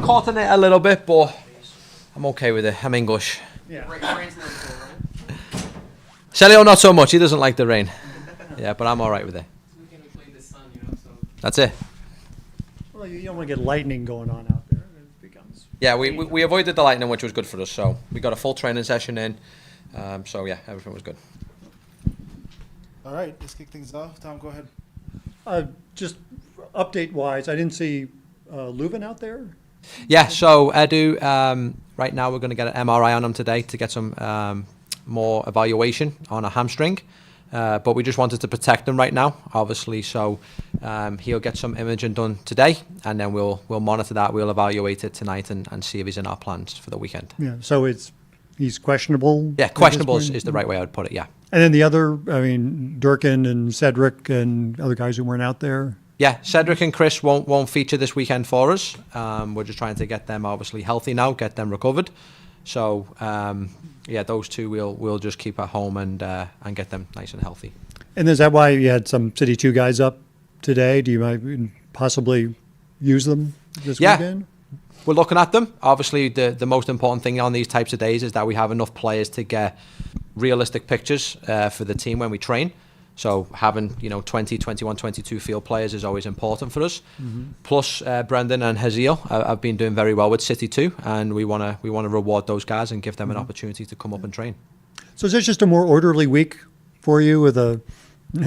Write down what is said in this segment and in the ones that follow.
caught in it a little bit, but I'm okay with it. I'm English. Yeah. Celio not so much. He doesn't like the rain. Yeah, but I'm all right with it. That's it. Well, you don't want to get lightning going on out there. It becomes. Yeah, we avoided the lightning, which was good for us. So we got a full training session in. So yeah, everything was good. All right, let's kick things off. Tom, go ahead. Just update-wise, I didn't see Leuven out there. Yeah, so Edu, right now we're going to get an MRI on him today to get some more evaluation on a hamstring. But we just wanted to protect him right now, obviously. So he'll get some imaging done today, and then we'll monitor that. We'll evaluate it tonight and see if he's in our plans for the weekend. Yeah, so he's questionable? Yeah, questionable is the right way I would put it, yeah. And then the other, I mean, Durkin and Cedric and other guys who weren't out there? Yeah, Cedric and Chris won't feature this weekend for us. We're just trying to get them obviously healthy now, get them recovered. So yeah, those two we'll just keep at home and get them nice and healthy. And is that why you had some City 2 guys up today? Do you might possibly use them this weekend? We're looking at them. Obviously, the most important thing on these types of days is that we have enough players to get realistic pictures for the team when we train. So having 20, 21, 22 field players is always important for us. Mm-hmm. Plus, Brendan and Haziel have been doing very well with City 2, and we want to reward those guys and give them an opportunity to come up and train. So is this just a more orderly week for you?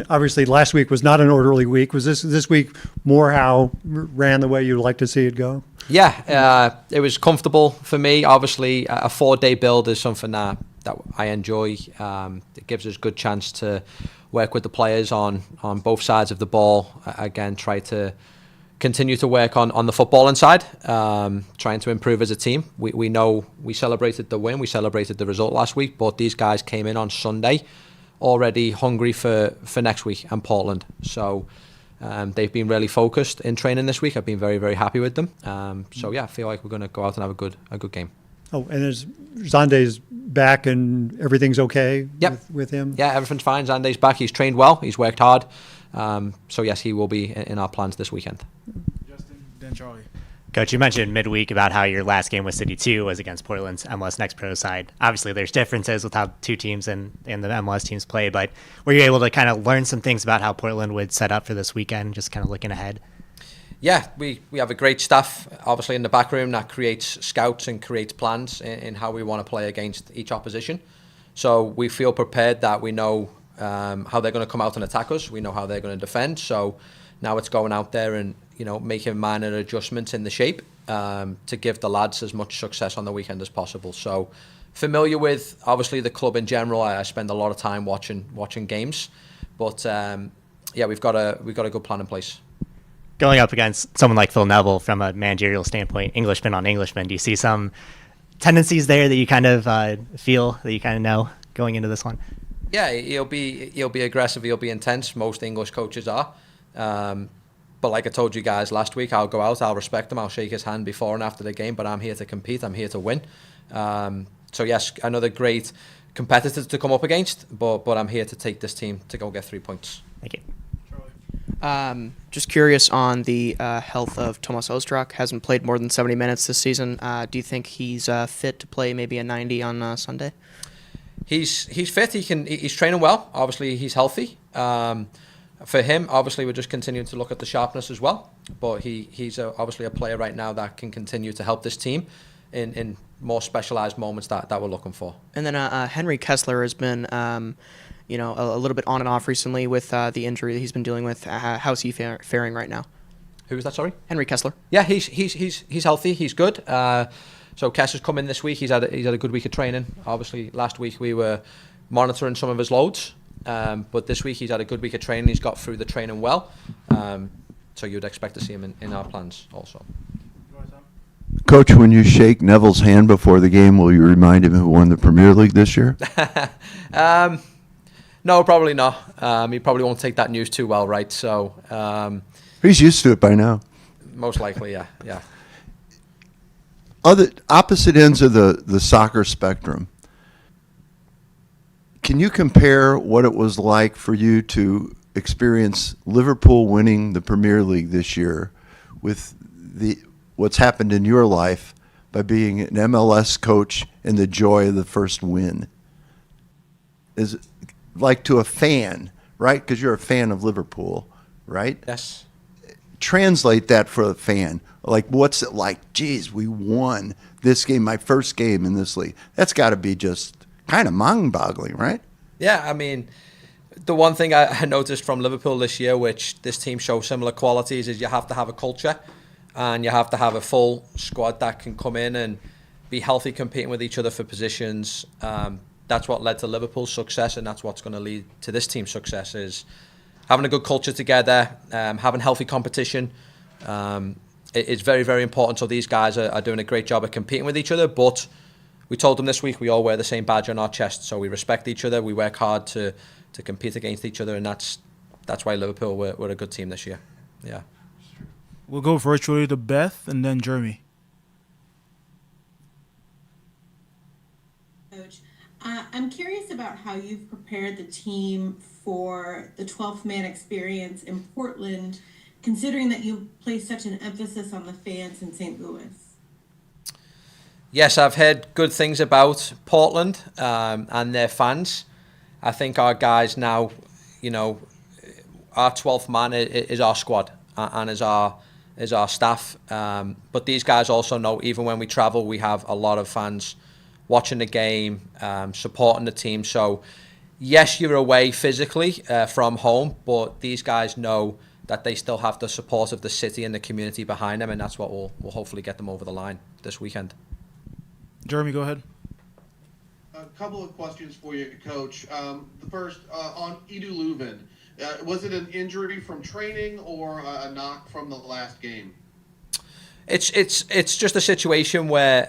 Obviously, last week was not an orderly week. Was this week more how ran the way you'd like to see it go? Yeah, it was comfortable for me. Obviously, a 4-day build is something that I enjoy. It gives us a good chance to work with the players on both sides of the ball. Again, try to continue to work on the footballing side, trying to improve as a team. We know we celebrated the win, we celebrated the result last week, but these guys came in on Sunday already hungry for next week and Portland. So they've been really focused in training this week. I've been very, very happy with them. So yeah, I feel like we're going to go out and have a good game. Oh, and Zande's back and everything's okay with him? Yeah, everything's fine. Zande's back. He's trained well. He's worked hard. So yes, he will be in our plans this weekend. Justin, then Charlie. Coach, you mentioned midweek about how your last game with City 2 was against Portland's MLS Next Pro side. Obviously, there's differences with how two teams and the MLS teams play, but were you able to kind of learn some things about how Portland would set up for this weekend, just kind of looking ahead? Yeah, we have a great staff, obviously, in the back room that creates scouts and creates plans in how we want to play against each opposition. So we feel prepared that we know how they're going to come out and attack us. We know how they're going to defend. So now it's going out there and making minor adjustments in the shape to give the lads as much success on the weekend as possible. So familiar with obviously the club in general. I spend a lot of time watching games, but yeah, we've got a good plan in place. Going up against someone like Phil Neville from a managerial standpoint, Englishman on Englishman, do you see some tendencies there that you kind of feel, that you kind of know going into this one? Yeah, he'll be aggressive. He'll be intense. Most English coaches are. But like I told you guys last week, I'll go out, I'll respect him, I'll shake his hand before and after the game, but I'm here to compete, I'm here to win. So yes, another great competitor to come up against, but I'm here to take this team to go get 3 points. Thank you. Just curious on the health of Tomas Ostrak. Hasn't played more than 70 minutes this season. Do you think he's fit to play maybe a 90 on Sunday? He's fit. He's training well. Obviously, he's healthy. For him, obviously, we're just continuing to look at the sharpness as well. But he's obviously a player right now that can continue to help this team in more specialized moments that we're looking for. And then Henry Kessler has been a little bit on and off recently with the injury that he's been dealing with. How's he faring right now? Who is that, sorry? Henry Kessler. Yeah, he's healthy. He's good. So Kessler's come in this week. He's had a good week of training. Obviously, last week we were monitoring some of his loads. But this week he's had a good week of training. He's got through the training well. So you'd expect to see him in our plans also. Coach, when you shake Neville's hand before the game, will you remind him who won the Premier League this year? No, probably not. He probably won't take that news too well, right? So he's used to it by now. Most likely, yeah. Other opposite ends of the soccer spectrum. Can you compare what it was like for you to experience Liverpool winning the Premier League this year with what's happened in your life by being an MLS coach and the joy of the first win? Is like to a fan, right? Because you're a fan of Liverpool, right? Yes. Translate that for a fan. Like, what's it like? Geez, we won this game, my first game in this league. That's got to be just kind of mind-boggling, right? Yeah, I mean, the one thing I noticed from Liverpool this year, which this team shows similar qualities, is you have to have a culture and you have to have a full squad that can come in and be healthy, competing with each other for positions. That's what led to Liverpool's success, and that's what's going to lead to this team's success, is having a good culture together, having healthy competition. It's very, very important. So these guys are doing a great job of competing with each other, but we told them this week we all wear the same badge on our chest, so we respect each other, we work hard to compete against each other, and that's why Liverpool were a good team this year. Yeah. We'll go virtually to Beth and then Jeremy. Coach, I'm curious about how you've prepared the team for the 12th man experience in Portland, considering that you place such an emphasis on the fans in St. Louis. Yes, I've heard good things about Portland and their fans. I think our guys now, our 12th man is our squad and is our staff. But these guys also know, even when we travel, we have a lot of fans watching the game, supporting the team. So, yes, you're away physically from home, but these guys know that they still have the support of the city and the community behind them, and that's what will hopefully get them over the line this weekend. Jeremy, go ahead. A couple of questions for you, Coach. The first, on Edu Leuven. Was it an injury from training or a knock from the last game? It's just a situation where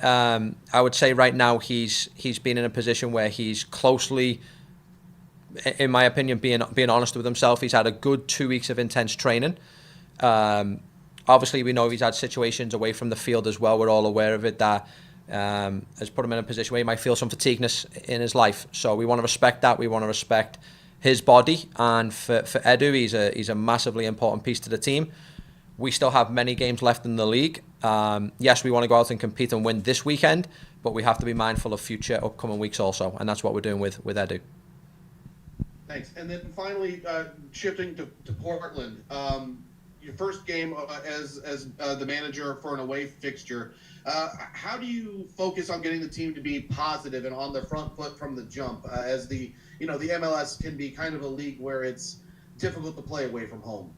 I would say right now he's been in a position where he's closely, in my opinion, being honest with himself. He's had a good 2 weeks of intense training. Obviously, we know he's had situations away from the field as well. We're all aware of it, that has put him in a position where he might feel some fatigueness in his life. So we want to respect that. We want to respect his body. And for Edu, he's a massively important piece to the team. We still have many games left in the league. Yes, we want to go out and compete and win this weekend, but we have to be mindful of future upcoming weeks also. And that's what we're doing with Edu. Thanks. And then finally, shifting to Portland, your first game as the manager for an away fixture. How do you focus on getting the team to be positive and on their front foot from the jump, as the MLS can be kind of a league where it's difficult to play away from home?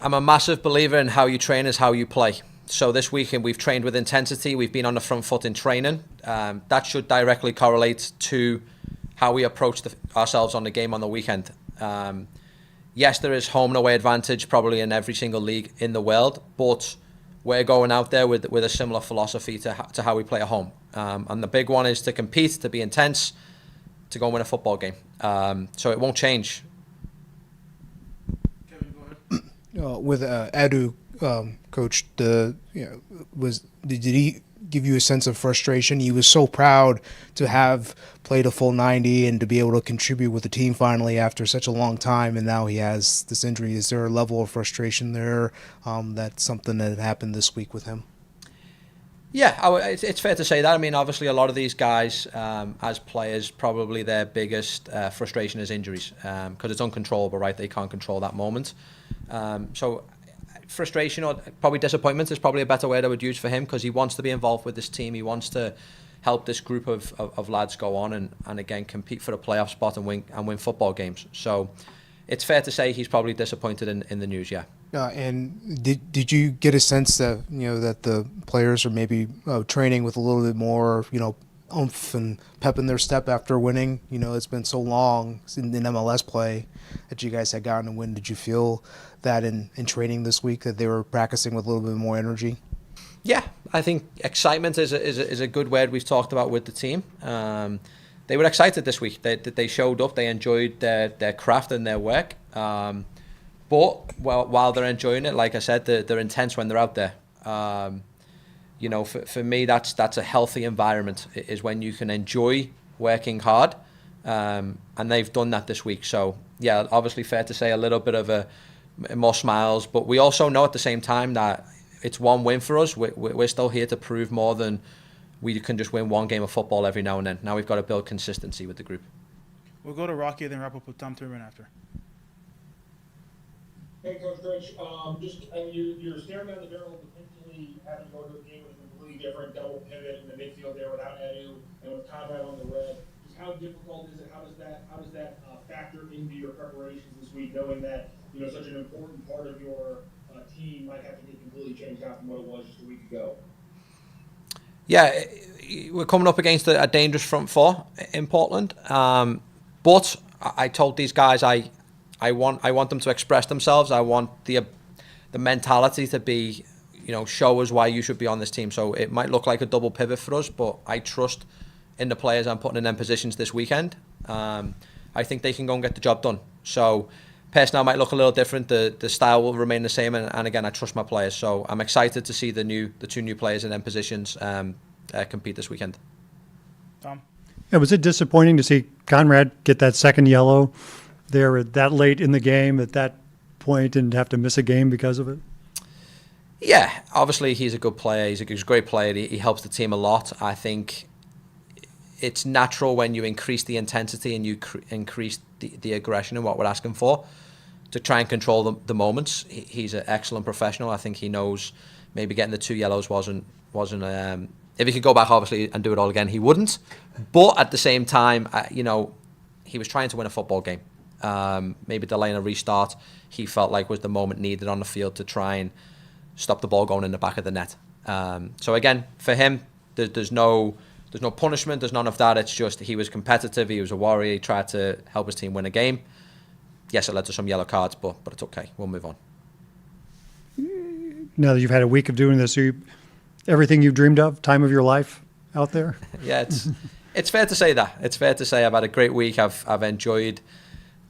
I'm a massive believer in how you train is how you play. So this weekend we've trained with intensity. We've been on the front foot in training. That should directly correlate to how we approach ourselves on the game on the weekend. Yes, there is home and away advantage probably in every single league in the world, but we're going out there with a similar philosophy to how we play at home. And the big one is to compete, to be intense, to go and win a football game. So it won't change. Kevin, go ahead. With Edu, Coach, did he give you a sense of frustration? He was so proud to have played a full 90 and to be able to contribute with the team finally after such a long time, and now he has this injury. Is there a level of frustration there? That's something that happened this week with him. Yeah, it's fair to say that. I mean, obviously, a lot of these guys, as players, probably their biggest frustration is injuries, because it's uncontrollable, right? They can't control that moment. So frustration or probably disappointment is probably a better word I would use for him, because he wants to be involved with this team. He wants to help this group of lads go on and again compete for a playoff spot and win football games. So it's fair to say he's probably disappointed in the news, yeah. And did you get a sense that that the players are maybe training with a little bit more oomph and pep in their step after winning? It's been so long in MLS play that you guys had gotten a win. Did you feel that in training this week that they were practicing with a little bit more energy? Yeah, I think excitement is a good word we've talked about with the team. They were excited this week. They showed up. They enjoyed their craft and their work. But while they're enjoying it, like I said, they're intense when they're out there. For me, that's a healthy environment, is when you can enjoy working hard. And they've done that this week. So, yeah, obviously fair to say a little bit of more smiles. But we also know at the same time that it's one win for us. We're still here to prove more than we can just win one game of football every now and then. Now we've got to build consistency with the group. We'll go to Rocky, then wrap up with Tom Turman after. Hey, Coach Critch, you're staring down the barrel of potentially having to go to a game with a completely different double pivot in the midfield there without Edu and with Conrad on the red. Just how difficult is it? How does that factor into your preparations this week, knowing that such an important part of your team might have to get completely changed out from what it was just a week ago? Yeah, we're coming up against a dangerous front four in Portland, but I told these guys I want them to express themselves. I want the mentality to be, show us why you should be on this team. So it might look like a double pivot for us, but I trust in the players I'm putting in them positions this weekend. I think they can go and get the job done. So personnel might look a little different. The style will remain the same, and again, I trust my players. So I'm excited to see the two new players in them positions compete this weekend. Tom? Yeah, was it disappointing to see Conrad get that second yellow there that late in the game at that point and have to miss a game because of it? Yeah, obviously he's a good player. He's a great player. He helps the team a lot. I think it's natural when you increase the intensity and you increase the aggression and what we're asking for to try and control the moments. He's an excellent professional. I think he knows maybe getting the 2 yellows wasn't if he could go back obviously and do it all again, he wouldn't. But at the same time, he was trying to win a football game. Maybe delaying a restart, he felt like was the moment needed on the field to try and stop the ball going in the back of the net. So again, for him, there's no punishment, there's none of that. It's just he was competitive, he was a warrior, he tried to help his team win a game. Yes, it led to some yellow cards, but it's okay. We'll move on. Now that you've had a week of doing this, everything you've dreamed of, time of your life out there? Yeah, it's fair to say that. It's fair to say I've had a great week. I've enjoyed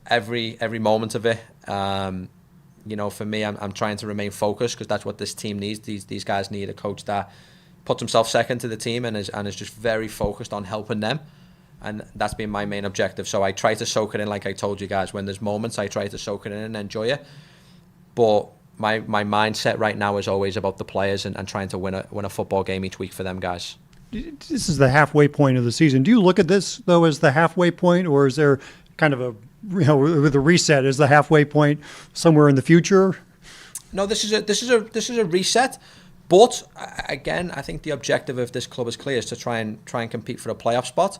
every moment of it. For me, I'm trying to remain focused because that's what this team needs. These guys need a coach that puts himself second to the team and is just very focused on helping them. And that's been my main objective. So I try to soak it in, like I told you guys. When there's moments, I try to soak it in and enjoy it. But my mindset right now is always about the players and trying to win a football game each week for them guys. This is the halfway point of the season. Do you look at this, though, as the halfway point, or is there kind of with a reset, is the halfway point somewhere in the future? No, this is a reset. But again, I think the objective of this club is clear: is to try and compete for a playoff spot.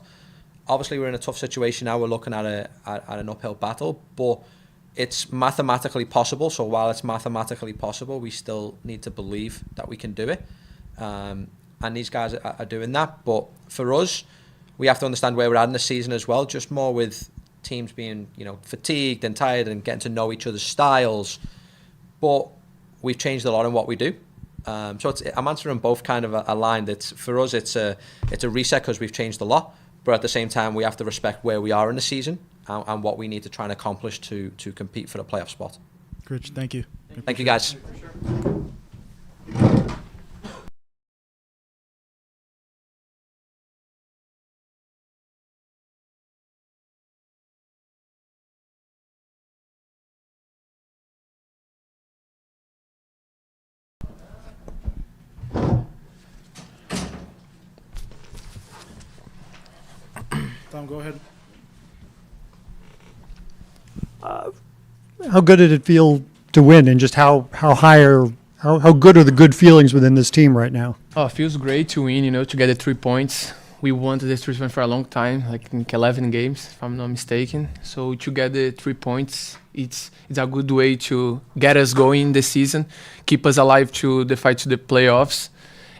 Obviously, we're in a tough situation now. We're looking at an uphill battle, but it's mathematically possible. So while it's mathematically possible, we still need to believe that we can do it. And these guys are doing that. But for us, we have to understand where we're at in the season as well. Just more with teams being, fatigued and tired and getting to know each other's styles. But we've changed a lot in what we do. So I'm answering both kind of aligned. For us, it's a reset because we've changed a lot. But at the same time, we have to respect where we are in the season and what we need to try and accomplish to compete for the playoff spot. Critch, thank you. Thank you, guys. Tom, go ahead. How good did it feel to win, and just how good are the good feelings within this team right now? Oh, it feels great to win, to get the 3 points. We wanted this 3 points for a long time, like in 11 games, if I'm not mistaken. So to get the 3 points, it's a good way to get us going this season, keep us alive to the fight to the playoffs,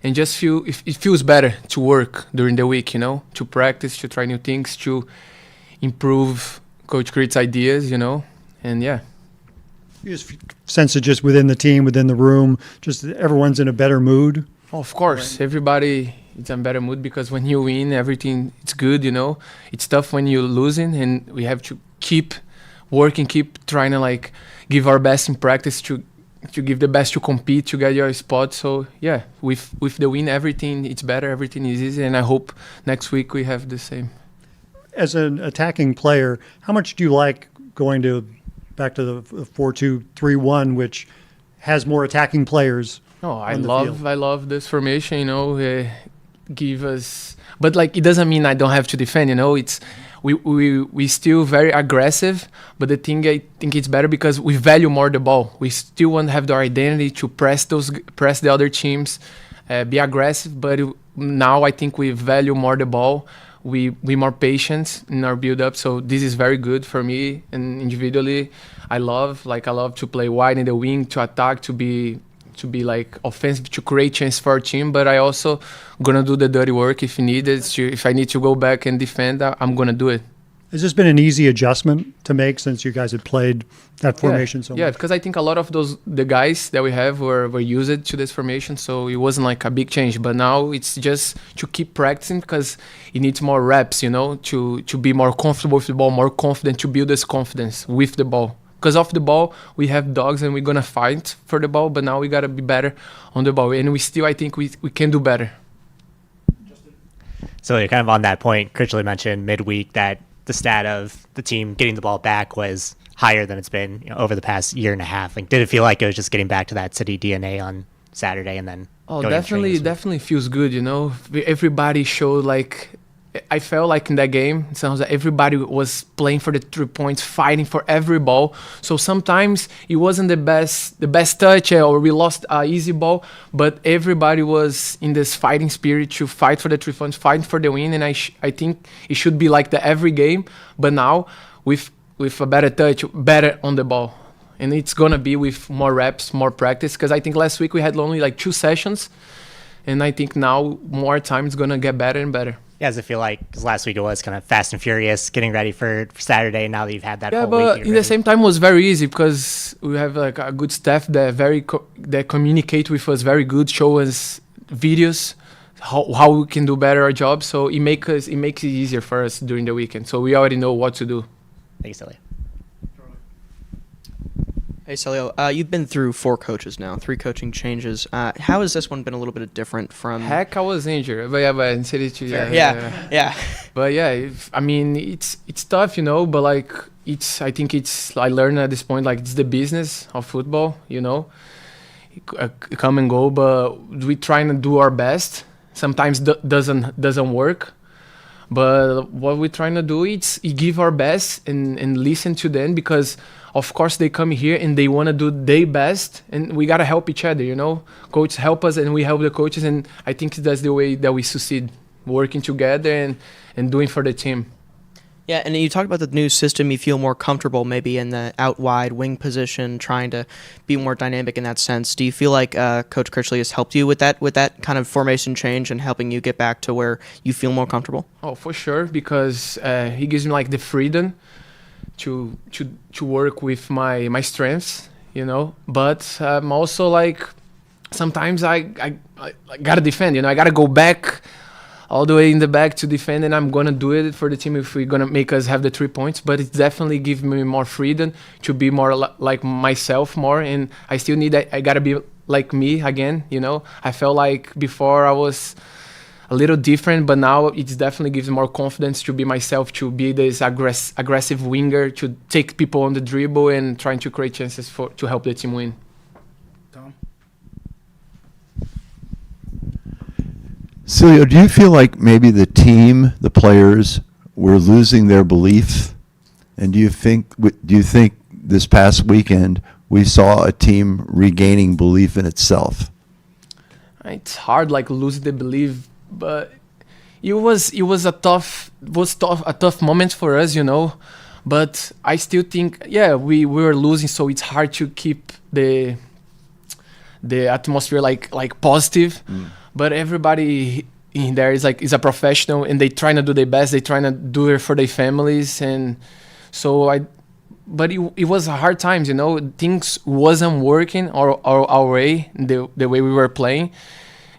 and just it feels better to work during the week, to practice, to try new things, to improve Coach Critch's ideas, and yeah. You just sense it just within the team, within the room, just everyone's in a better mood? Of course, everybody is in a better mood because when you win, everything it's good, It's tough when you're losing, and we have to keep working, keep trying to give our best in practice to give the best to compete, to get your spot. So yeah, with the win, everything it's better, everything is easy, and I hope next week we have the same. As an attacking player, how much do you like going back to the 4-2-3-1, which has more attacking players No, I on the love this formation. Give us, but like it doesn't mean I don't have to defend. It's we still very aggressive. But the thing I think it's better because we value more the ball. We still want to have the identity to press the other teams, be aggressive. But now I think we value more the ball. We more patient in our build up. So this is very good for me and individually. I love to play wide in the wing, to attack, to be like offensive, to create chance for our team. But I also gonna do the dirty work if needed. If I need to go back and defend, I'm gonna do it. Has this been an easy adjustment to make since you guys had played that formation so much? Yeah, because I think a lot of the guys that we have were used to this formation, so it wasn't like a big change. But now it's just to keep practicing because it needs more reps, to be more comfortable with the ball, more confident, to build this confidence with the ball. Because off the ball, we have dogs and we're going to fight for the ball, but now we got to be better on the ball. And I think we can do better. So you're kind of on that point. Critchley mentioned midweek that the stat of the team getting the ball back was higher than it's been over the past year and a half. Like, did it feel like it was just getting back to that city DNA on Saturday and then? Oh, definitely feels good. Everybody showed I felt like in that game, it sounds like everybody was playing for the 3 points, fighting for every ball. So sometimes it wasn't the best touch or we lost an easy ball, but everybody was in this fighting spirit to fight for the 3 points, fighting for the win. And I think it should be like that every game, but now with a better touch, better on the ball. And it's going to be with more reps, more practice, because I think last week we had only 2 sessions, and I think now more time is going to get better and better. Yeah, does it feel like, because last week it was kind of fast and furious, getting ready for Saturday, now that you've had that whole week? Yeah, but in the same time it was very easy because we have a good staff that that communicate with us very good, show us videos, how we can do better our job. So it makes it easier for us during the weekend. So we already know what to do. Thanks, Celio. Hey, Celio, you've been through 4 coaches now, 3 coaching changes. How has this one been a little bit different from... Heck, I was injured. But in City 2, yeah. But yeah, it's tough, but I think I learned at this point, it's the business of football, come and go, but we trying to do our best. Sometimes doesn't work. But what we're trying to do is give our best and listen to them because, of course, they come here and they want to do their best, and we got to help each other, Coaches help us and we help the coaches, and I think that's the way that we succeed, working together and doing for the team. Yeah, and you talked about the new system. You feel more comfortable maybe in the out wide wing position, trying to be more dynamic in that sense. Do you feel like Coach Critchley has helped you with that kind of formation change and helping you get back to where you feel more comfortable? Oh, for sure, because he gives me the freedom to work with my strengths, But I'm also sometimes I gotta defend, I gotta go back all the way in the back to defend, and I'm gonna do it for the team if we're gonna make us have the 3 points. But it definitely gives me more freedom to be more like myself more, and I still need that. I gotta be like me again, I felt like before I was a little different, but now it definitely gives more confidence to be myself, to be this aggressive winger, to take people on the dribble and trying to create chances to help the team win. Celio, do you feel like maybe the team, the players, were losing their belief? And do you think this past weekend we saw a team regaining belief in itself? It's hard, losing the belief, but it was a tough moment for us, But I still think, we were losing, so it's hard to keep the atmosphere positive. But everybody in there is a professional, and they trying to do their best. They trying to do it for their families, and so But it was hard times, Things wasn't working our way, the way we were playing.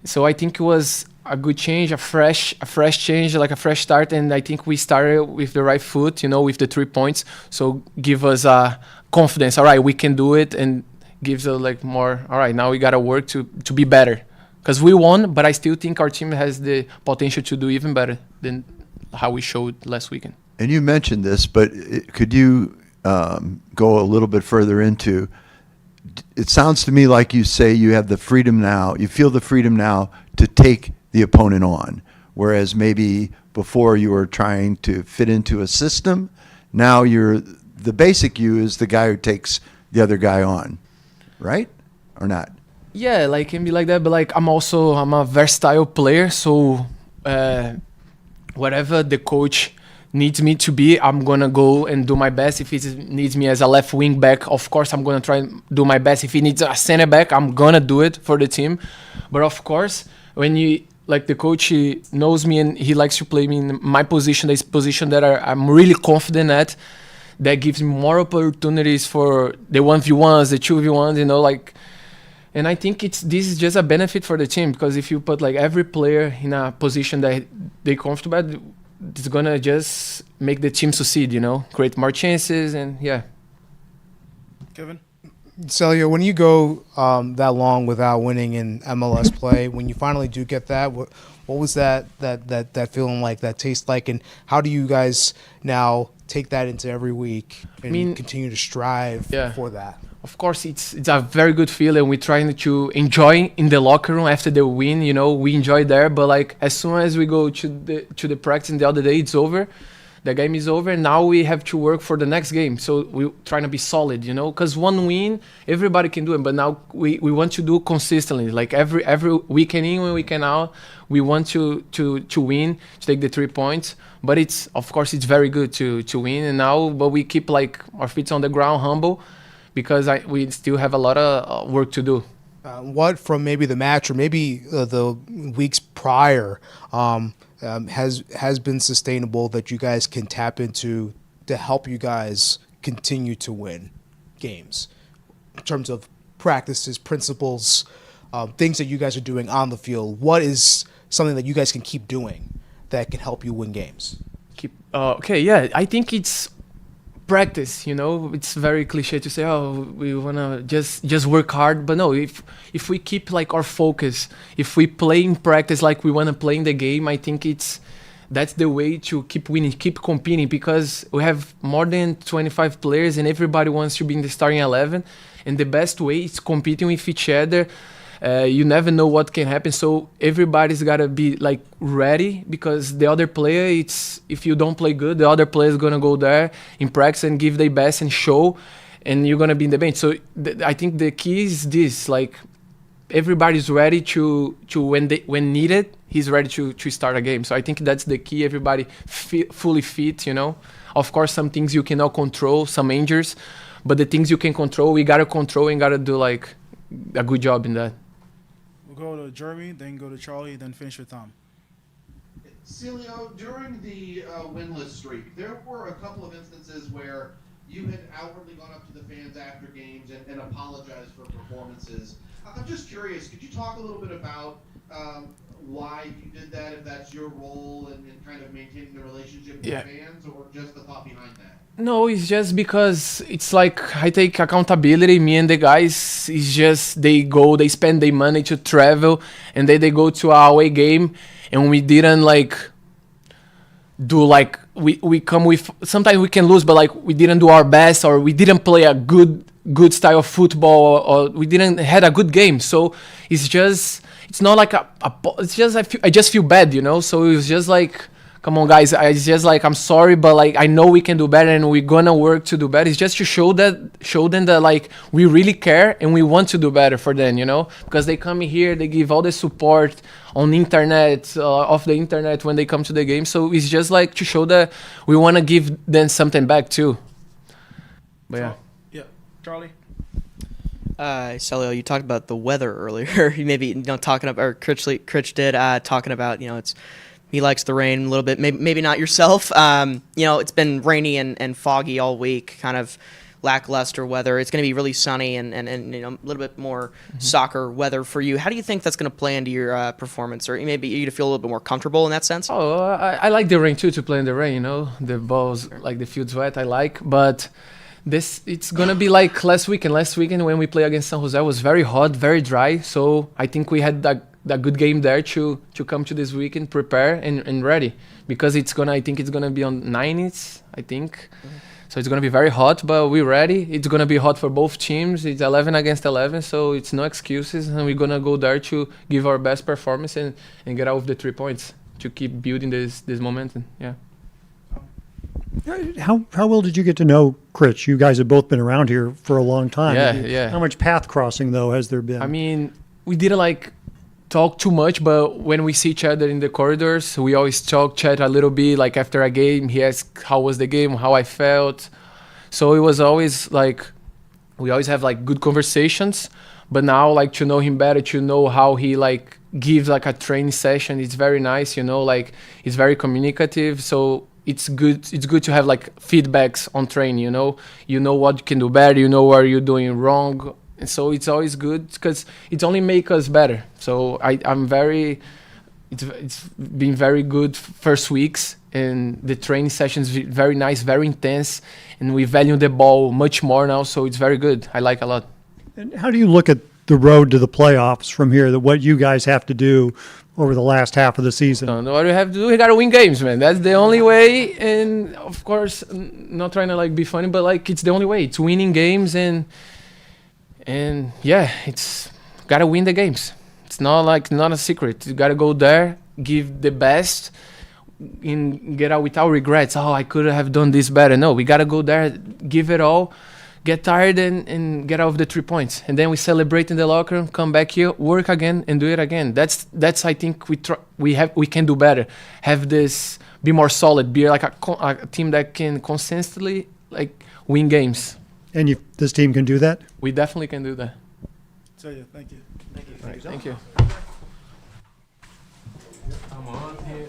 So I think it was a good change, a fresh change, a fresh start, and I think we started with the right foot, with the 3 points. So give us confidence. All right, we can do it, and gives us more. All right, now we gotta work to be better. Because we won, but I still think our team has the potential to do even better than how we showed last weekend. And you mentioned this, but could you go a little bit further into it sounds to me like you say you have the freedom now, you feel the freedom now to take the opponent on, whereas maybe before you were trying to fit into a system. Now the basic you is the guy who takes the other guy on, right? Or not? Yeah, like can be like that, but like I'm a versatile player, so whatever the coach needs me to be, I'm gonna go and do my best. If he needs me as a left wing back, of course I'm gonna try and do my best. If he needs a center back, I'm gonna do it for the team. But of course, when you like the coach, he knows me and he likes to play me in my position, this position that I'm really confident at, that gives me more opportunities for the 1v1s, the 2v1s, you know, like. And I think this is just a benefit for the team, because if you put like every player in a position that they're comfortable at, it's gonna just make the team succeed, you know, create more chances, and yeah. Kevin? Celio, when you go that long without winning in MLS play, when you finally do get that, what was that feeling like, that taste like, and how do you guys now take that into every week and continue to strive for that? Of course, it's a very good feeling. We're trying to enjoy in the locker room after the win. You know, we enjoy there. But like as soon as we go to the practice the other day, it's over. The game is over. Now we have to work for the next game. So we're trying to be solid. You know, because one win, everybody can do it. But now we want to do consistently. Like every weekend in and weekend out, we want to win, to take the 3 points. But it's of course it's very good to win. And now, but we keep like our feet on the ground, humble. Because we still have a lot of work to do. What from maybe the match or maybe the weeks prior has been sustainable that you guys can tap into to help you guys continue to win games in terms of practices, principles, things that you guys are doing on the field? What is something that you guys can keep doing that can help you win games? I think it's practice, you know. It's very cliche to say, oh, we wanna just work hard, but no, if we keep like our focus, if we play in practice like we wanna play in the game, I think that's the way to keep winning, keep competing, because we have more than 25 players and everybody wants to be in the starting 11, and the best way is competing with each other. You never know what can happen, so everybody's gotta be like ready, because the other player, if you don't play good, the other player is gonna go there in practice and give their best and show, and you're gonna be in the bench. So I think the key is this: like everybody's ready to when needed, he's ready to start a game. So I think that's the key. Everybody fully fit, you know. Of course, some things you cannot control, some injuries, but the things you can control, we gotta control and gotta do like a good job in that. We'll go to Jeremy, then go to Charlie, then finish with Tom. Celio, during the winless streak, there were a couple of instances where you had outwardly gone up to the fans after games and apologized for performances. I'm just curious, could you talk a little bit about why you did that, if that's your role in kind of maintaining the relationship with fans, or just the thought behind that? No, it's just because it's like I take accountability. Me and the guys, it's just they spend their money to travel, and then they go to our away game, and we didn't like do like we come with. Sometimes we can lose, but like we didn't do our best, or we didn't play a good style of football, or we didn't had a good game. So it's not like it's just I just feel bad, you know. So it was just like, come on, guys. It's just like, I'm sorry, but like I know we can do better, and we're gonna work to do better. It's just to show them that like we really care and we want to do better for them, you know. Because they come here, they give all the support on the internet, off the internet when they come to the game. So it's just like to show that we want to give them something back too. But yeah. Yeah, Charlie. Celio, you talked about the weather earlier. Maybe talking about, or Critch did talking about, he likes the rain a little bit. Maybe not yourself. It's been rainy and foggy all week, kind of lackluster weather. It's going to be really sunny and a little bit more soccer weather for you. How do you think that's going to play into your performance, or maybe you to feel a little bit more comfortable in that sense? Oh, I like the rain too, to play in the rain. The balls, like the field's wet. I like, but it's gonna be like last weekend. Last weekend when we play against San Jose, it was very hot, very dry. So I think we had that good game there to come to this weekend, prepare and ready, because I think it's gonna be on 90s. I think. So it's gonna be very hot, but we're ready. It's gonna be hot for both teams. It's 11 against 11, so it's no excuses, and we're gonna go there to give our best performance and get out of the 3 points to keep building this momentum. Yeah. How well did you get to know Critch? You guys have both been around here for a long time. Yeah. How much path crossing though has there been? I mean, we didn't like talk too much, but when we see each other in the corridors, we always chat a little bit. Like after a game, he asked how was the game, how I felt. So it was always like we always have like good conversations. But now, like to know him better, to know how he like gives like a training session, it's very nice. Like he's very communicative. So it's good. It's good to have like feedbacks on training. You know what you can do better. You know where you're doing wrong. And so it's always good because it only makes us better. So I'm very, it's been very good first weeks, and the training sessions very nice, very intense, and we value the ball much more now. So it's very good. I like a lot. And how do you look at the road to the playoffs from here? That what you guys have to do over the last half of the season? No, what we have to do, we gotta win games, man. That's the only way. And of course, not trying to like be funny, but like it's the only way. It's winning games and yeah, it's gotta win the games. It's not a secret. You gotta go there, give the best, and get out without regrets. Oh, I could have done this better. No, we gotta go there, give it all, get tired and get out of the 3 points, and then we celebrate in the locker room, come back here, work again, and do it again. That's I think we can do better. Have this, be more solid, be like a team that can consistently like win games. And this team can do that? We definitely can do that. Célio, thank you. Thank you. Come on, here.